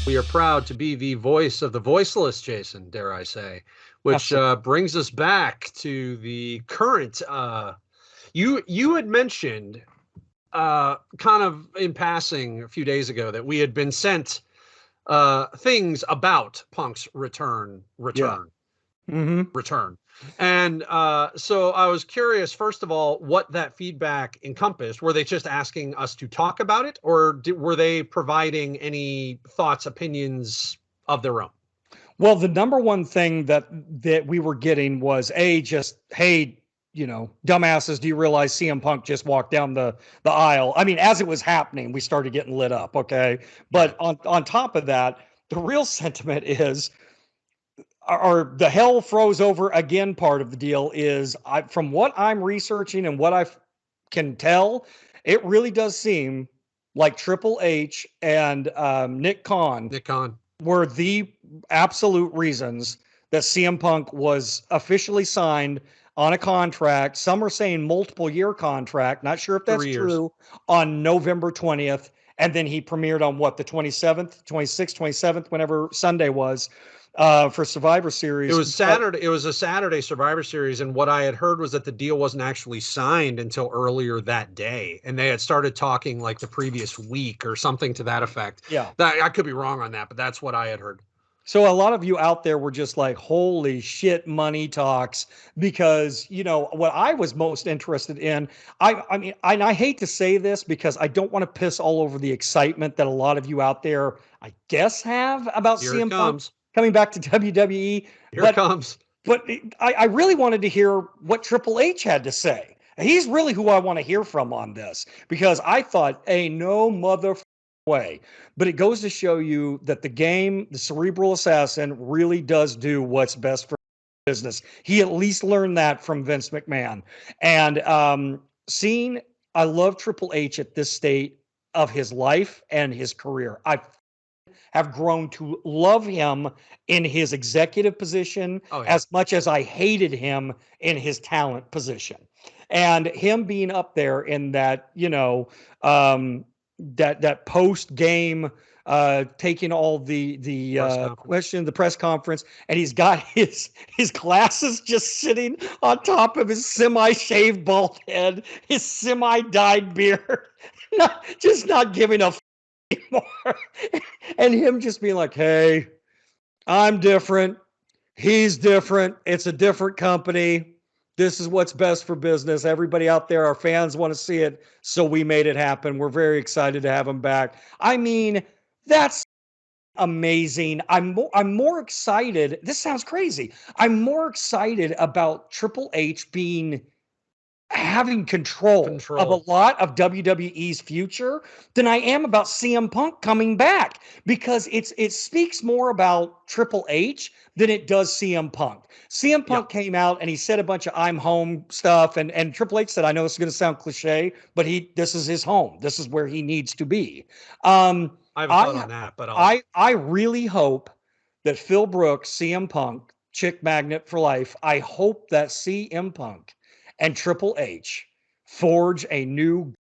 We are proud to be the voice of the voiceless, Jason, dare I say, which Absolutely. brings us back to the current. You had mentioned kind of in passing a few days ago that we had been sent things about Punk's Yeah. hmm return. And so I was curious, first of all, what that feedback encompassed. Were they just asking us to talk about it, or were they providing any thoughts, opinions of their own? Well, the number one thing that we were getting was just, hey, dumbasses, do you realize CM Punk just walked down the aisle? I mean, as it was happening, we started getting lit up, okay? Right. But on top of that, the real sentiment is, or the hell froze over again part of the deal is, from what I'm researching and what I can tell, it really does seem like Triple H and Nick Khan Nick Khan. were the absolute reasons that CM Punk was officially signed on a contract. Some are saying multiple year contract. Not sure if that's 3 years. true, on November 20th. And then he premiered on what, the 27th, 26th, 27th, whenever Sunday was, for Survivor It Series. was But Saturday. It was a Saturday Survivor Series, and what I had heard was that the deal wasn't actually signed until earlier that day, and they had started talking like the previous week or something to that effect. yeah. That I could be wrong on that, but that's what I had heard. So a lot of you out there were just like, holy shit, money talks. Because, what I was most interested in, I mean, I hate to say this because I don't want to piss all over the excitement that a lot of you out there, I guess, have about Here it CM Punk comes. coming back to WWE. Here it But comes. I really wanted to hear what Triple H had to say. He's really who I want to hear from on this, because I thought, a no mother way. But it goes to show you that the game, the Cerebral Assassin, really does do what's best for business. He at least learned that from Vince McMahon. And seeing, I love Triple H at this state of his life and his career. I have grown to love him in his executive position Oh yeah. as much as I hated him in his talent position. And him being up there in that, that post game, taking all the Press conference. question, the press conference, and he's got his glasses just sitting on top of his semi-shaved bald head, his semi-dyed beard, not giving a anymore. And him just being like, hey, I'm different. He's different. It's a different company. This is what's best for business. Everybody out there, our fans want to see it. So we made it happen. We're very excited to have him back. I mean, that's amazing. I'm more excited. This sounds crazy. I'm more excited about Triple H being having control of a Control. lot of WWE's future than I am about CM Punk coming back, because it speaks more about Triple H than it does CM Punk. CM Yeah. Punk came out and he said a bunch of I'm home stuff, and Triple H said, I know this is going to sound cliche, but this is his home. This is where he needs to be. I have a thought I on that, but I'll. I really hope that Phil Brooks, CM Punk, chick magnet for life. I hope that CM Punk and Triple H forge a new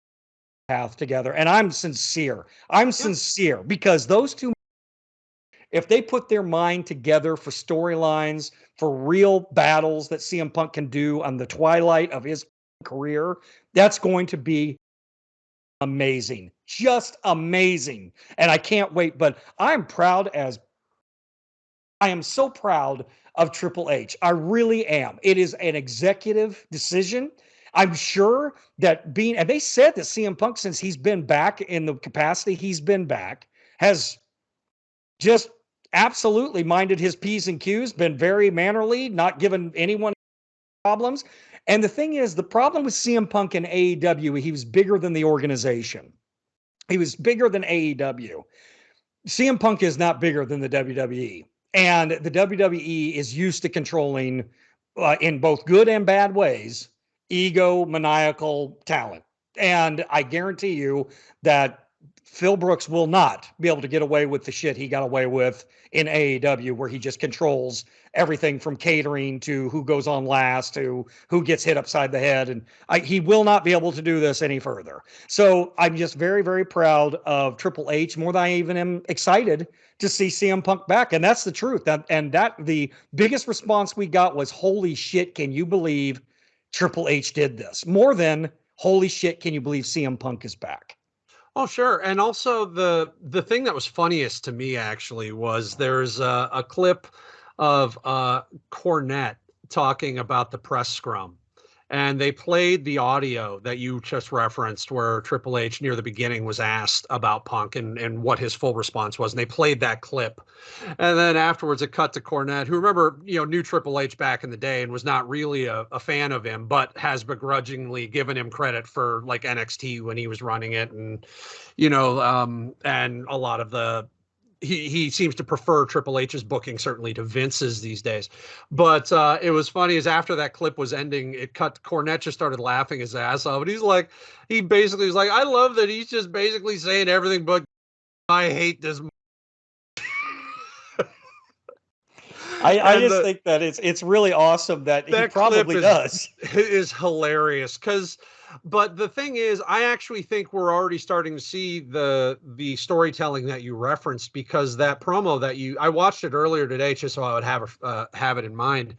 path together. And I'm sincere. I'm Yeah. sincere because those two, if they put their mind together for storylines, for real battles that CM Punk can do on the twilight of his career, that's going to be amazing. Just amazing. And I can't wait. But I am so proud of Triple H. I really am. It is an executive decision. I'm sure that and they said that CM Punk, since he's been back in the capacity he's been back, has just absolutely minded his P's and Q's, been very mannerly, not given anyone problems. And the thing is, the problem with CM Punk in AEW, he was bigger than the organization. He was bigger than AEW. CM Punk is not bigger than the WWE. And the WWE is used to controlling, in both good and bad ways, ego, maniacal talent. And I guarantee you that Phil Brooks will not be able to get away with the shit he got away with in AEW, where he just controls everything from catering to who goes on last to who gets hit upside the head. And he will not be able to do this any further. So I'm just very, very proud of Triple H, more than I even am excited to see CM Punk back. And that's the truth. The biggest response we got was, holy shit, can you believe Triple H did this? More than, holy shit, can you believe CM Punk is back? Oh, sure. And also the thing that was funniest to me actually was there's a clip of Cornette talking about the press scrum. And they played the audio that you just referenced where Triple H near the beginning was asked about Punk and what his full response was. And they played that clip. And then afterwards it cut to Cornette, who, remember, knew Triple H back in the day and was not really a fan of him, but has begrudgingly given him credit for like NXT when he was running it. And, and a lot of the, he seems to prefer Triple H's booking certainly to Vince's these days. But it was funny as after that clip was ending, it cut. Cornette just started laughing his ass off. And he basically was like, I love that he's just basically saying everything but I hate this. I just think that it's really awesome that he probably does. Is hilarious but the thing is, I actually think we're already starting to see the storytelling that you referenced, because that promo that I watched it earlier today just so I would have it in mind.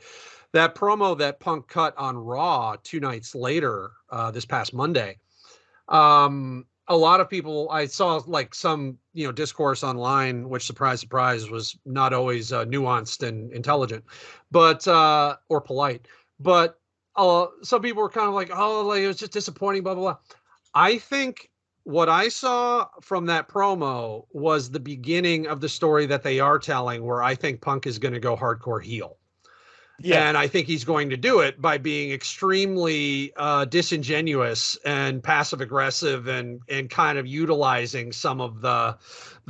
That promo that Punk cut on Raw 2 nights later, this past Monday. A lot of people, I saw like some, discourse online, which surprise, was not always nuanced and intelligent, but or polite. But some people were kind of like, oh, like, it was just disappointing, blah, blah, blah. I think what I saw from that promo was the beginning of the story that they are telling, where I think Punk is going to go hardcore heel. Yeah. And I think he's going to do it by being extremely disingenuous and passive aggressive and kind of utilizing some of the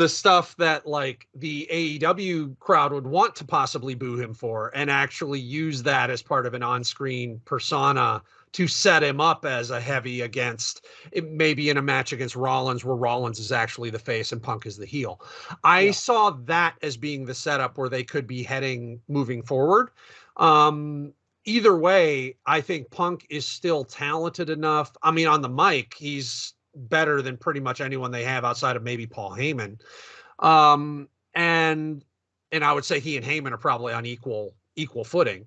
stuff that like the AEW crowd would want to possibly boo him for, and actually use that as part of an on-screen persona to set him up as a heavy against maybe in a match against Rollins, where Rollins is actually the face and Punk is the heel. I saw that as being the setup where they could be heading moving forward. Either way, I think Punk is still talented enough. I mean, on the mic, he's better than pretty much anyone they have outside of maybe Paul Heyman. And I would say he and Heyman are probably on equal footing.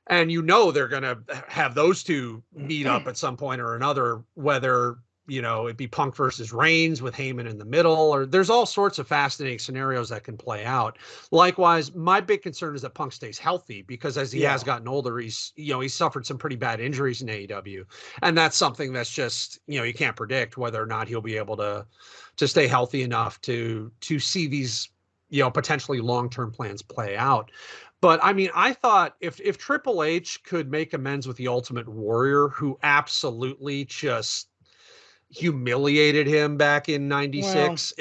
And they're going to have those two meet up at some point or another, whether it'd be Punk versus Reigns with Heyman in the middle, or there's all sorts of fascinating scenarios that can play out. Likewise, my big concern is that Punk stays healthy, because as he has gotten older, he's suffered some pretty bad injuries in AEW. And that's something that's just, you can't predict whether or not he'll be able to stay healthy enough to see these, potentially long-term plans play out. But I mean, I thought if Triple H could make amends with the Ultimate Warrior, who absolutely just humiliated him back in 96,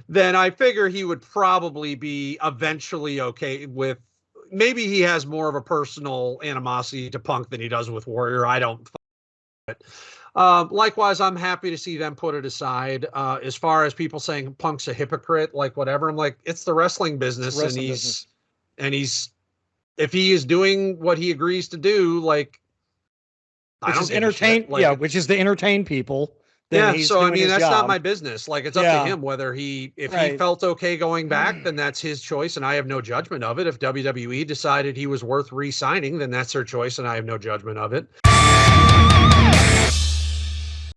then I figure he would probably be eventually okay with, maybe he has more of a personal animosity to Punk than he does with Warrior. I don't. Likewise, I'm happy to see them put it aside. As far as people saying Punk's a hypocrite, like whatever, I'm like, it's the wrestling business, and he's if he is doing what he agrees to do, like, which is entertain, which is to entertain people. So I mean, that's not my business. Like, it's up to him whether he felt okay going back, then that's his choice, and I have no judgment of it. If WWE decided he was worth re-signing, then that's their choice, and I have no judgment of it.